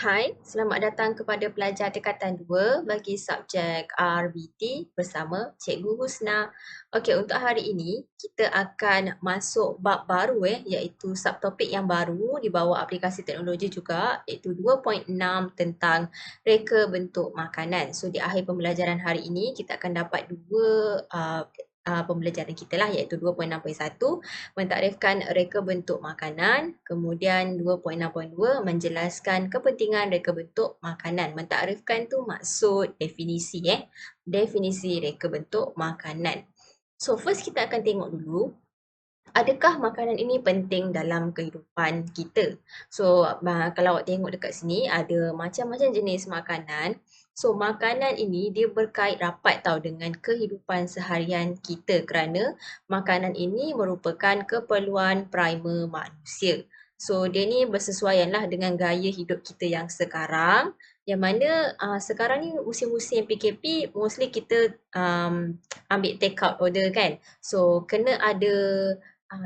Hai, selamat datang kepada pelajar tingkatan 2 bagi subjek RBT bersama Cikgu Husna. Okey, untuk hari ini kita akan masuk bab baru iaitu subtopik yang baru di bawah aplikasi teknologi juga iaitu 2.6 tentang reka bentuk makanan. So di akhir pembelajaran hari ini kita akan dapat dua pembelajaran kita lah iaitu 2.6.1 mentakrifkan reka bentuk makanan, kemudian 2.6.2 menjelaskan kepentingan reka bentuk makanan. Mentakrifkan tu maksud definisi definisi reka bentuk makanan. So first kita akan tengok dulu adakah makanan ini penting dalam kehidupan kita? So, kalau awak tengok dekat sini, ada macam-macam jenis makanan. So, makanan ini dia berkait rapat tau dengan kehidupan seharian kita kerana makanan ini merupakan keperluan primer manusia. So, dia ni bersesuaianlah dengan gaya hidup kita yang sekarang. Yang mana sekarang ni musim-musim PKP, mostly kita ambil take out order kan. So, kena ada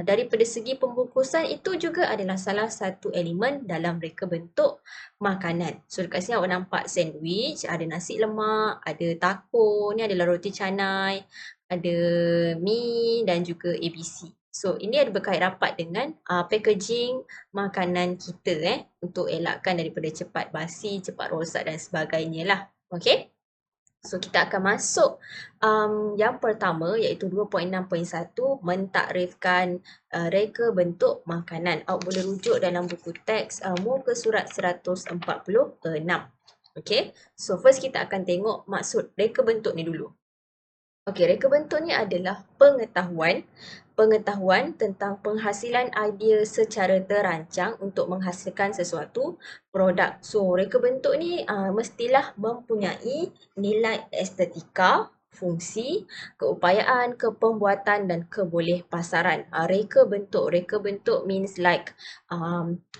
daripada segi pembungkusan itu juga adalah salah satu elemen dalam reka bentuk makanan. So dekat sini awak nampak sandwich, ada nasi lemak, ada taco, ni adalah roti canai, ada mi dan juga ABC. So ini ada berkait rapat dengan packaging makanan kita untuk elakkan daripada cepat basi, cepat rosak dan sebagainya lah. Okay? So kita akan masuk yang pertama iaitu 2.6.1 mentakrifkan reka bentuk makanan. Awak boleh rujuk dalam buku teks muka surat 146. Okay, so first kita akan tengok maksud reka bentuk ni dulu. Okey, reka bentuk ni adalah pengetahuan tentang penghasilan idea secara terancang untuk menghasilkan sesuatu produk. So, reka bentuk ni mestilah mempunyai nilai estetika, fungsi, keupayaan, kepembuatan dan kebolehpasaran. Reka bentuk means like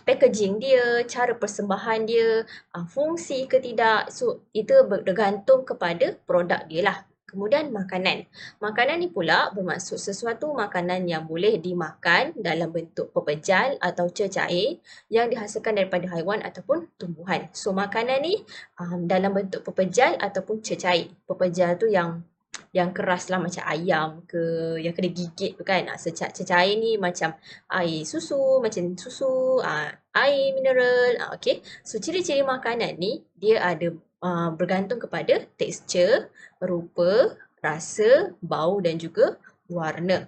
packaging dia, cara persembahan dia, fungsi ke tidak. So, itu bergantung kepada produk dia lah. Kemudian makanan. Makanan ni pula bermaksud sesuatu makanan yang boleh dimakan dalam bentuk pepejal atau cecair yang dihasilkan daripada haiwan ataupun tumbuhan. So makanan ni dalam bentuk pepejal ataupun cecair. Pepejal tu yang keras lah macam ayam ke yang kena gigit tu kan. Cecair ni macam air susu, air mineral. Okay. So ciri-ciri makanan ni dia ada bergantung kepada tekstur, rupa, rasa, bau dan juga warna.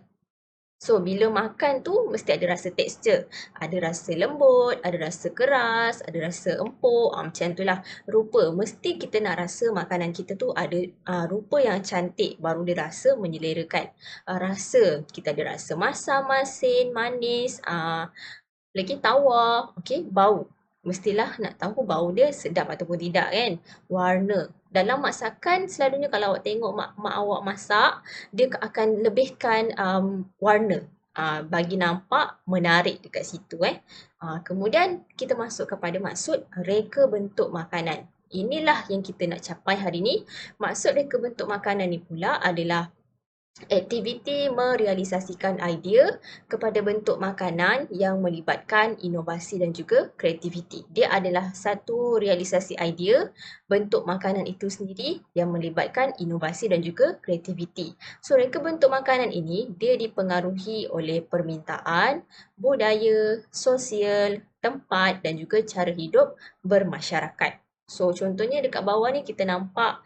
So, bila makan tu mesti ada rasa tekstur. Ada rasa lembut, ada rasa keras, ada rasa empuk. Macam tu lah. Rupa, mesti kita nak rasa makanan kita tu ada rupa yang cantik baru dia rasa menyelerakan. Rasa, kita ada rasa masam, masin, manis, lagi tawar, okay, bau. Mestilah nak tahu bau dia sedap ataupun tidak kan. Warna. Dalam masakan selalunya kalau awak tengok mak awak masak, dia akan lebihkan warna. Bagi nampak menarik dekat situ kemudian kita masuk kepada maksud reka bentuk makanan. Inilah yang kita nak capai hari ini. Maksud reka bentuk makanan ni pula adalah aktiviti merealisasikan idea kepada bentuk makanan yang melibatkan inovasi dan juga kreativiti. Dia adalah satu realisasi idea bentuk makanan itu sendiri yang melibatkan inovasi dan juga kreativiti. So, reka bentuk makanan ini dia dipengaruhi oleh permintaan, budaya, sosial, tempat dan juga cara hidup bermasyarakat. So, contohnya dekat bawah ni kita nampak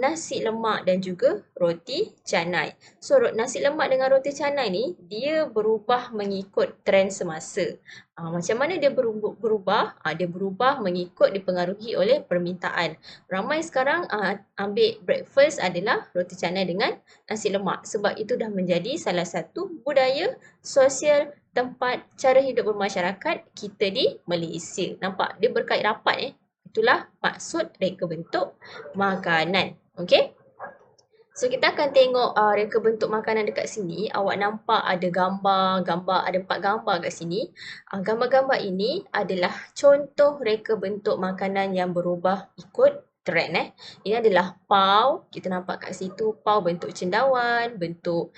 nasi lemak dan juga roti canai. So, nasi lemak dengan roti canai ni, dia berubah mengikut trend semasa. Macam mana dia berubah? Dia berubah mengikut dipengaruhi oleh permintaan. Ramai sekarang ambil breakfast adalah roti canai dengan nasi lemak. Sebab itu dah menjadi salah satu budaya, sosial, tempat, cara hidup bermasyarakat kita di Malaysia. Nampak? Dia berkait rapat Itulah maksud reka bentuk makanan. Okey? So kita akan tengok reka bentuk makanan dekat sini. Awak nampak ada gambar, ada 4 gambar kat sini. Gambar-gambar ini adalah contoh reka bentuk makanan yang berubah ikut trend Ini adalah pau. Kita nampak kat situ pau bentuk cendawan, bentuk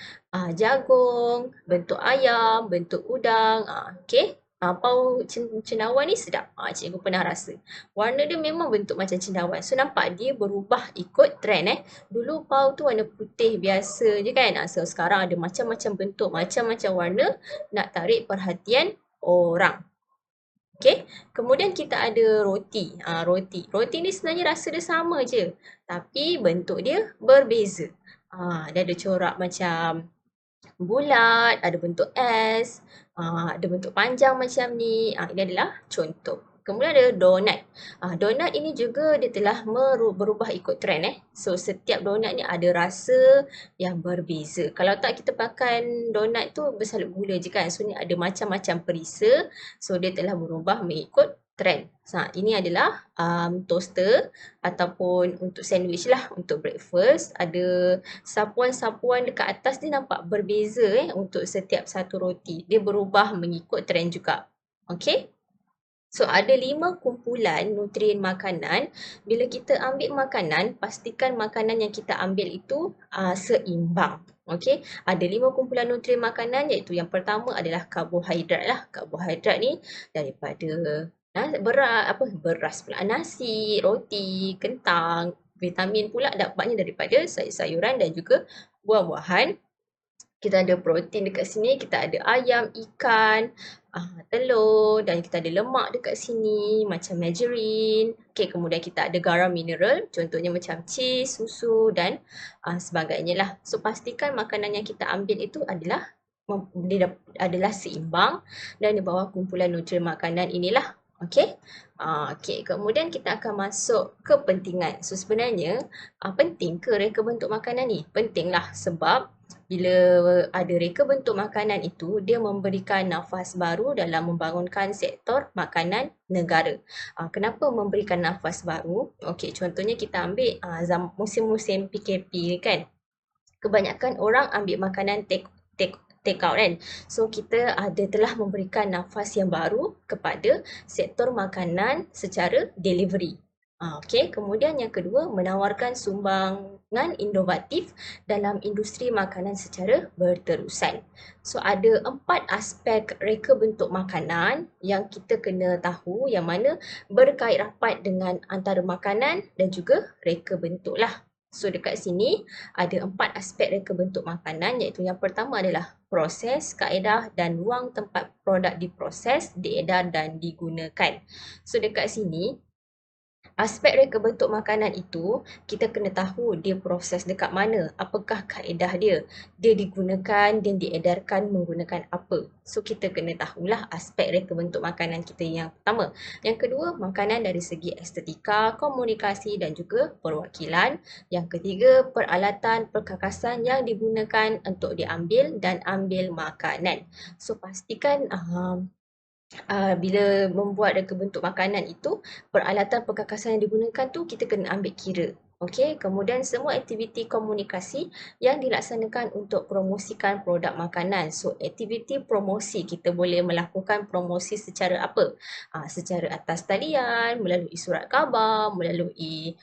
jagung, bentuk ayam, bentuk udang. Okey. Pau cendawan ni sedap. Cikgu pernah rasa. Warna dia memang bentuk macam cendawan. So nampak dia berubah ikut trend Dulu pau tu warna putih biasa je kan. So sekarang ada macam-macam bentuk, macam-macam warna nak tarik perhatian orang. Okay, kemudian kita ada roti. Roti ni sebenarnya rasa dia sama je. Tapi bentuk dia berbeza. Dia ada corak macam bulat, ada bentuk S, ada bentuk panjang macam ni. Ini adalah contoh. Kemudian ada donat. Donat ini juga dia telah berubah ikut trend So setiap donat ni ada rasa yang berbeza. Kalau tak kita makan donat tu bersalut gula je kan. So ni ada macam-macam perisa. So dia telah berubah mengikut trend. Ini adalah toaster ataupun untuk sandwich lah, untuk breakfast. Ada sapuan-sapuan dekat atas dia nampak berbeza untuk setiap satu roti. Dia berubah mengikut trend juga. Okay. So ada 5 kumpulan nutrien makanan. Bila kita ambil makanan, pastikan makanan yang kita ambil itu seimbang. Okay. Ada 5 kumpulan nutrien makanan, iaitu yang pertama adalah karbohidrat lah. Karbohidrat ni daripada beras pula, nasi, roti, kentang. Vitamin pula dapatnya daripada sayur-sayuran dan juga buah-buahan. Kita ada protein dekat sini, kita ada ayam, ikan, telur, dan kita ada lemak dekat sini macam margarine. Okay, kemudian kita ada garam mineral, contohnya macam cheese, susu dan sebagainya lah. So pastikan makanan yang kita ambil itu adalah seimbang dan di bawah kumpulan nutrien makanan inilah. Okay. Kemudian kita akan masuk ke pentingan. So sebenarnya penting ke reka bentuk makanan ni? Pentinglah, sebab bila ada reka bentuk makanan itu, dia memberikan nafas baru dalam membangunkan sektor makanan negara. Kenapa memberikan nafas baru? Okey, contohnya kita ambil musim-musim PKP kan. Kebanyakan orang ambil makanan take out kan. So kita telah memberikan nafas yang baru kepada sektor makanan secara delivery. Okey, kemudian yang kedua, menawarkan sumbangan inovatif dalam industri makanan secara berterusan. So ada 4 aspek reka bentuk makanan yang kita kena tahu, yang mana berkait rapat dengan antara makanan dan juga reka bentuk lah. So dekat sini ada 4 aspek reka bentuk makanan, iaitu yang pertama adalah proses, kaedah dan ruang tempat produk diproses, diedar dan digunakan. So dekat sini aspek reka bentuk makanan itu, kita kena tahu dia proses dekat mana, apakah kaedah dia digunakan dan diedarkan menggunakan apa. So kita kena tahulah aspek reka bentuk makanan kita yang pertama. Yang kedua, makanan dari segi estetika, komunikasi dan juga perwakilan. Yang ketiga, peralatan perkakasan yang digunakan untuk diambil dan ambil makanan. So pastikan bila membuat reka bentuk makanan itu, peralatan perkakasan yang digunakan tu kita kena ambil kira. Okey, kemudian semua aktiviti komunikasi yang dilaksanakan untuk promosikan produk makanan. So, aktiviti promosi, kita boleh melakukan promosi secara apa? Secara atas talian, melalui surat khabar, melalui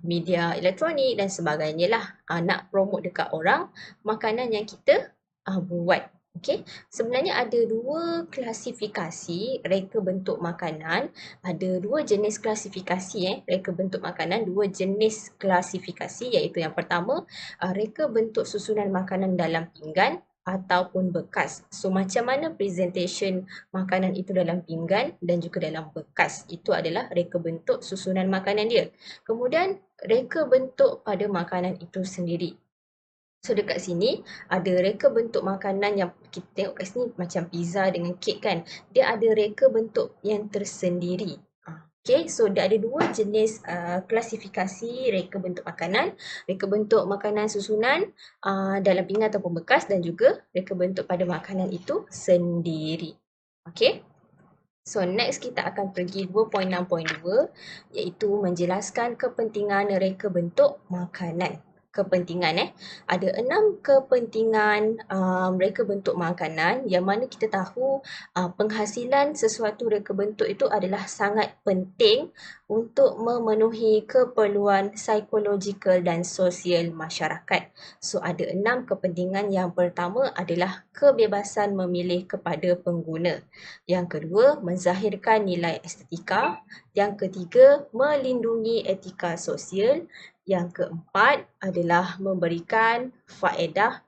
media elektronik dan sebagainya lah. Nak promote dekat orang makanan yang kita buat. Okey, sebenarnya ada 2 klasifikasi reka bentuk makanan. Ada 2 jenis klasifikasi reka bentuk makanan, 2 jenis klasifikasi, iaitu yang pertama, reka bentuk susunan makanan dalam pinggan ataupun bekas. So macam mana presentation makanan itu dalam pinggan dan juga dalam bekas. Itu adalah reka bentuk susunan makanan dia. Kemudian reka bentuk pada makanan itu sendiri. So dekat sini ada reka bentuk makanan yang kita tengok kat sini macam pizza dengan kek kan. Dia ada reka bentuk yang tersendiri. Okay, so dia ada 2 jenis klasifikasi reka bentuk makanan. Reka bentuk makanan susunan dalam pinggan ataupun bekas, dan juga reka bentuk pada makanan itu sendiri. Okay. So next kita akan pergi 2.6.2, iaitu menjelaskan kepentingan reka bentuk makanan. kepentingan. Ada 6 kepentingan reka bentuk makanan yang mana kita tahu penghasilan sesuatu reka bentuk itu adalah sangat penting untuk memenuhi keperluan psikologikal dan sosial masyarakat. So ada 6 kepentingan. Yang pertama adalah kebebasan memilih kepada pengguna. Yang kedua, menzahirkan nilai estetika. Yang ketiga, melindungi etika sosial. Yang keempat adalah memberikan faedah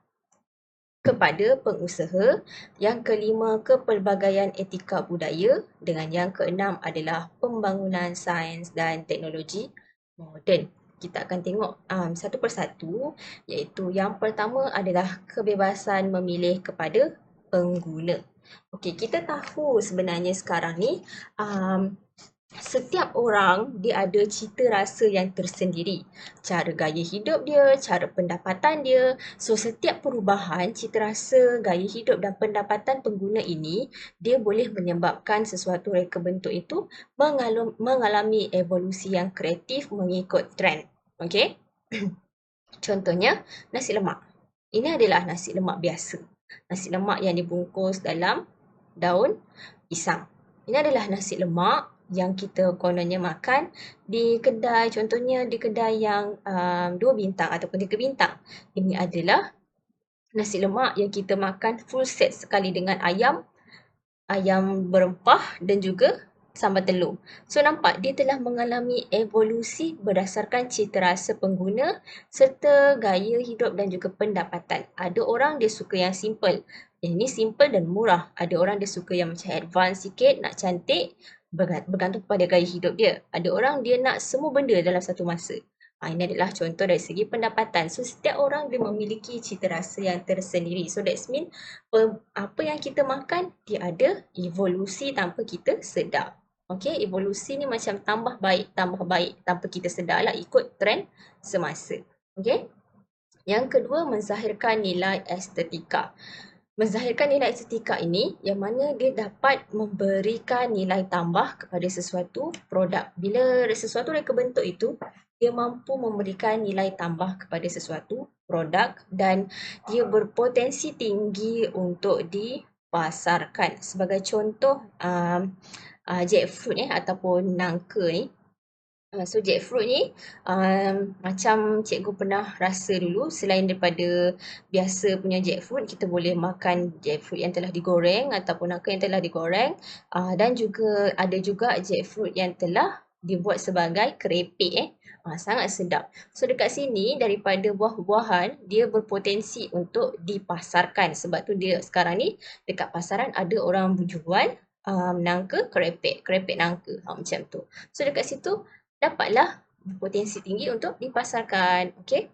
kepada pengusaha. Yang kelima, kepelbagaian etika budaya. Dengan yang keenam adalah pembangunan sains dan teknologi moden. Kita akan tengok satu persatu, iaitu yang pertama adalah kebebasan memilih kepada pengguna. Okey, kita tahu sebenarnya sekarang ni setiap orang dia ada cita rasa yang tersendiri. Cara gaya hidup dia, cara pendapatan dia. So setiap perubahan cita rasa, gaya hidup dan pendapatan pengguna ini, dia boleh menyebabkan sesuatu reka bentuk itu mengalami evolusi yang kreatif mengikut trend. Okey? Contohnya nasi lemak. Ini adalah nasi lemak biasa. Nasi lemak yang dibungkus dalam daun pisang. Ini adalah nasi lemak yang kita kononnya makan di kedai, contohnya di kedai yang 2 bintang ataupun 3 bintang. Ini adalah nasi lemak yang kita makan full set sekali dengan ayam berempah dan juga sambal telur. So nampak dia telah mengalami evolusi berdasarkan cita rasa pengguna serta gaya hidup dan juga pendapatan. Ada orang dia suka yang simple. Ini simple dan murah. Ada orang dia suka yang macam advance sikit, nak cantik, bergantung kepada gaya hidup dia. Ada orang dia nak semua benda dalam satu masa. Ini adalah contoh dari segi pendapatan. So setiap orang dia memiliki cita rasa yang tersendiri. So that's mean apa yang kita makan dia ada evolusi tanpa kita sedar. Okey, evolusi ni macam tambah baik tanpa kita sedar lah, ikut trend semasa. Okey. Yang kedua, menzahirkan nilai estetika. Menzahirkan nilai estetika ini yang mana dia dapat memberikan nilai tambah kepada sesuatu produk. Bila sesuatu reka bentuk itu, dia mampu memberikan nilai tambah kepada sesuatu produk dan dia berpotensi tinggi untuk dipasarkan. Sebagai contoh, jackfruit ataupun nangka ni. So jackfruit ni macam cikgu pernah rasa dulu, selain daripada biasa punya jackfruit, kita boleh makan jackfruit yang telah digoreng ataupun nangka yang telah digoreng, dan juga ada juga jackfruit yang telah dibuat sebagai kerepek sangat sedap. So dekat sini daripada buah-buahan dia berpotensi untuk dipasarkan, sebab tu dia sekarang ni dekat pasaran ada orang berjual nangka kerepek nangka macam tu. So dekat situ dapatlah berpotensi tinggi untuk dipasarkan. Okey.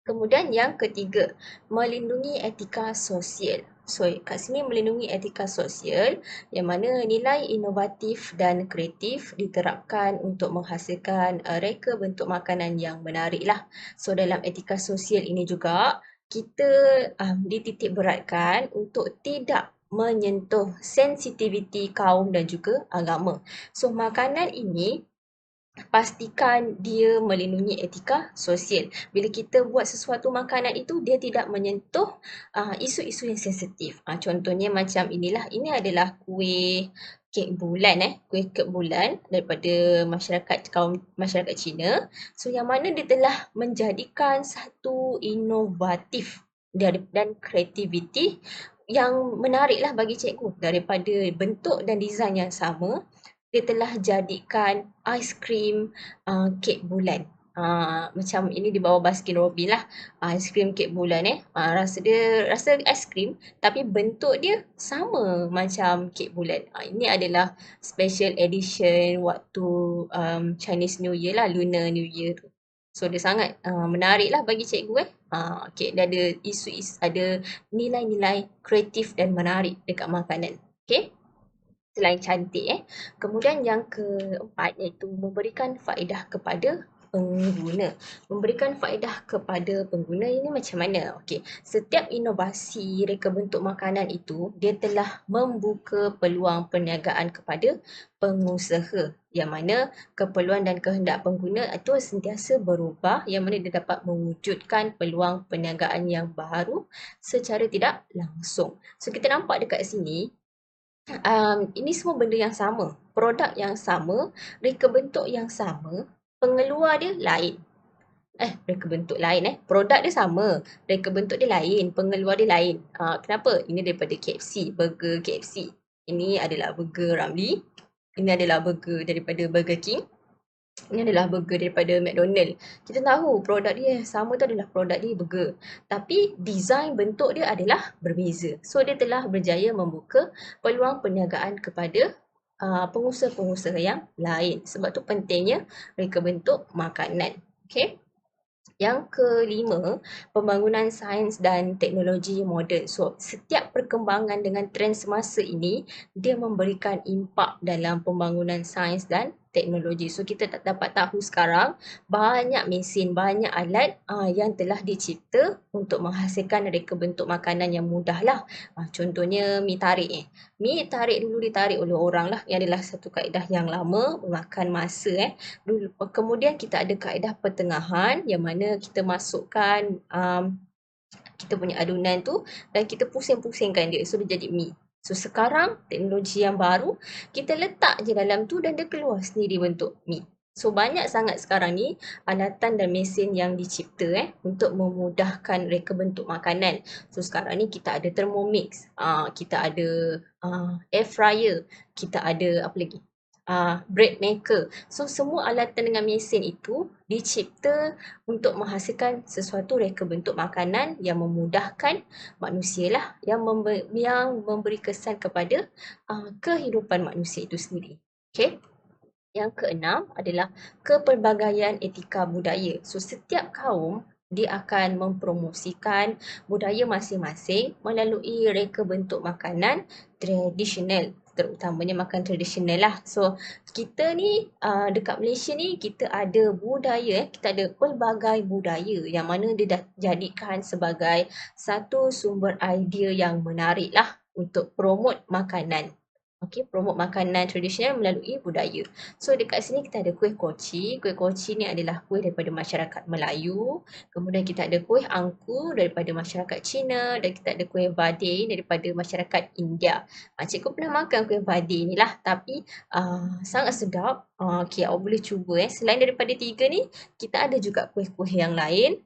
Kemudian yang ketiga, melindungi etika sosial. So kat sini melindungi etika sosial yang mana nilai inovatif dan kreatif diterapkan untuk menghasilkan reka bentuk makanan yang menarik lah. So dalam etika sosial ini juga kita dititik beratkan untuk tidak menyentuh sensitiviti kaum dan juga agama. So makanan ini pastikan dia melindungi etika sosial. Bila kita buat sesuatu makanan itu, dia tidak menyentuh isu-isu yang sensitif. Contohnya macam inilah, ini adalah kuih kek bulan kuih kek bulan daripada kaum masyarakat Cina. So yang mana dia telah menjadikan satu inovatif dan kreativiti yang menariklah bagi cikgu. Daripada bentuk dan design yang sama, dia telah jadikan aiskrim kek bulan. Macam ini di bawah Baskin Robbins lah. Aiskrim kek bulan rasa aiskrim tapi bentuk dia sama macam kek bulan. Ini adalah special edition waktu Chinese New Year lah, Lunar New Year tu. So dia sangat menarik lah bagi cikgu Okay, dia ada ada nilai-nilai kreatif dan menarik dekat makanan. Okay. Selain cantik Kemudian yang keempat iaitu memberikan faedah kepada pengguna. Memberikan faedah kepada pengguna ini macam mana? Okey, setiap inovasi reka bentuk makanan itu, dia telah membuka peluang perniagaan kepada pengusaha, yang mana keperluan dan kehendak pengguna itu sentiasa berubah, yang mana dia dapat mewujudkan peluang perniagaan yang baru secara tidak langsung. So kita nampak dekat sini, ini semua benda yang sama, produk yang sama, reka bentuk yang sama, pengeluar dia lain. Reka bentuk lain produk dia sama, reka bentuk dia lain, pengeluar dia lain. Kenapa? Ini daripada KFC, burger KFC. Ini adalah burger Ramly. Ini adalah burger daripada Burger King. Ini adalah burger daripada McDonald. Kita tahu produk dia yang sama tu adalah produk dia burger. Tapi design bentuk dia adalah berbeza. So dia telah berjaya membuka peluang perniagaan kepada pengusaha-pengusaha yang lain. Sebab tu pentingnya reka bentuk makanan. Okay. Yang kelima, pembangunan sains dan teknologi moden. So, setiap perkembangan dengan trend semasa ini, dia memberikan impak dalam pembangunan sains dan teknologi. So, kita tak dapat tahu sekarang banyak mesin, banyak alat yang telah dicipta untuk menghasilkan reka bentuk makanan yang mudah lah. Contohnya mi tarik Mi tarik dulu ditarik oleh orang lah. Yang adalah satu kaedah yang lama, memakan masa Dulu. Kemudian kita ada kaedah pertengahan yang mana kita masukkan kita punya adunan tu dan kita pusing-pusingkan dia. So dia jadi mi. So sekarang teknologi yang baru, kita letak je dalam tu dan dia keluar sendiri bentuk mi. So banyak sangat sekarang ni alatan dan mesin yang dicipta untuk memudahkan reka bentuk makanan. So sekarang ni kita ada Thermomix, kita ada air fryer, kita ada apa lagi? Bread maker. So semua alatan dengan mesin itu dicipta untuk menghasilkan sesuatu reka bentuk makanan yang memudahkan manusia lah, yang memberi kesan kepada kehidupan manusia itu sendiri. Okay. Yang keenam adalah kepelbagaian etika budaya. So setiap kaum dia akan mempromosikan budaya masing-masing melalui reka bentuk makanan tradisional, terutamanya makan tradisional lah. So kita ni dekat Malaysia ni kita ada budaya, kita ada pelbagai budaya yang mana dia dah jadikan sebagai satu sumber idea yang menarik lah untuk promote makanan. Okey, promote makanan tradisional melalui budaya. So dekat sini kita ada kuih koci. Kuih koci ni adalah kuih daripada masyarakat Melayu. Kemudian kita ada kuih angku daripada masyarakat Cina dan kita ada kuih badai daripada masyarakat India. Cikgu pernah makan kuih badai ni lah, tapi sangat sedap. Okey, awak boleh cuba Selain daripada tiga ni, kita ada juga kuih-kuih yang lain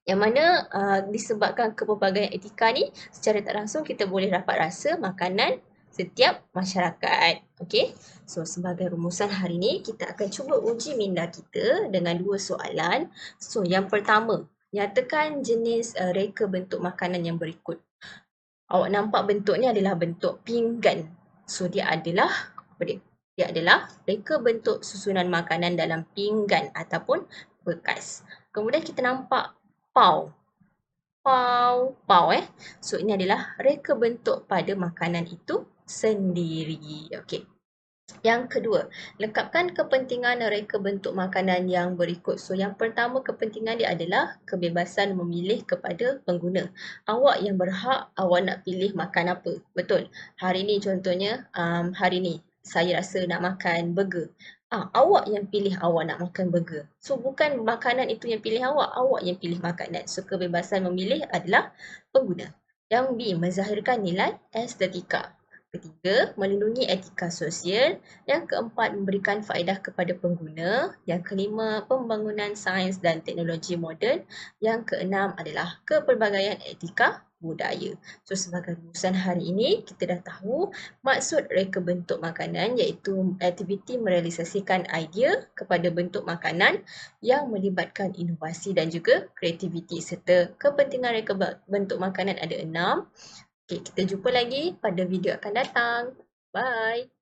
yang mana disebabkan kepelbagaian etika ni, secara tak langsung kita boleh dapat rasa makanan setiap masyarakat. Okey. So sebagai rumusan hari ni kita akan cuba uji minda kita dengan dua soalan. So yang pertama, nyatakan jenis reka bentuk makanan yang berikut. Awak nampak bentuk ni adalah bentuk pinggan. So dia adalah apa dia? Dia adalah reka bentuk susunan makanan dalam pinggan ataupun bekas. Kemudian kita nampak pau. Pau. So ini adalah reka bentuk pada makanan itu sendiri. Okey. Yang kedua, lengkapkan kepentingan reka bentuk makanan yang berikut. So yang pertama, kepentingan dia adalah kebebasan memilih kepada pengguna. Awak yang berhak, awak nak pilih makan apa. Betul. Hari ni contohnya, hari ni saya rasa nak makan burger. Awak yang pilih awak nak makan burger. So bukan makanan itu yang pilih awak yang pilih makanan. So kebebasan memilih adalah pengguna. Yang B, menzahirkan nilai estetika. Ketiga, melindungi etika sosial. Yang keempat, memberikan faedah kepada pengguna. Yang kelima, pembangunan sains dan teknologi moden. Yang keenam adalah kepelbagaian etika budaya. So sebagai rumusan hari ini, kita dah tahu maksud reka bentuk makanan iaitu aktiviti merealisasikan idea kepada bentuk makanan yang melibatkan inovasi dan juga kreativiti, serta kepentingan reka bentuk makanan ada 6. Okay, kita jumpa lagi pada video akan datang. Bye.